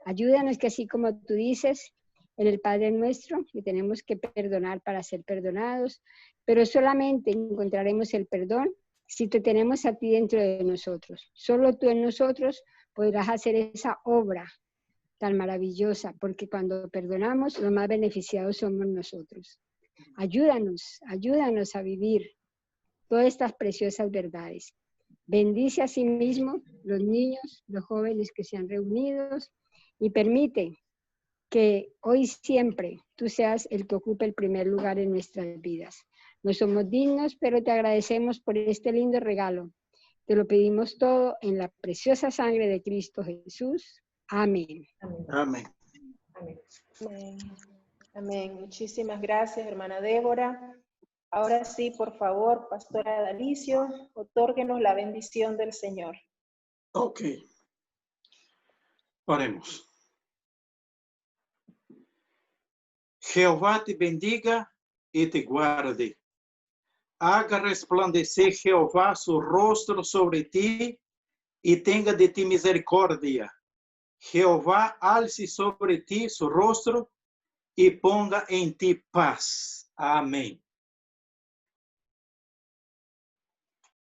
Ayúdanos que así como tú dices, en el Padre Nuestro, que tenemos que perdonar para ser perdonados, pero solamente encontraremos el perdón si te tenemos a ti dentro de nosotros. Solo tú en nosotros podrás hacer esa obra tan maravillosa, porque cuando perdonamos, los más beneficiados somos nosotros. Ayúdanos a vivir todas estas preciosas verdades. Bendice a sí mismo los niños, los jóvenes que se han reunido y permite que hoy siempre tú seas el que ocupe el primer lugar en nuestras vidas. No somos dignos, pero te agradecemos por este lindo regalo. Te lo pedimos todo en la preciosa sangre de Cristo Jesús. Amén. Amén. Amén. Amén. Amén. Muchísimas gracias, hermana Débora. Ahora sí, por favor, pastora Dalicio, otórguenos la bendición del Señor. Ok. Oremos. Jehová te bendiga y te guarde. Haga resplandecer Jehová su rostro sobre ti y tenga de ti misericordia. Jehová alce sobre ti su rostro y ponga en ti paz. Amén.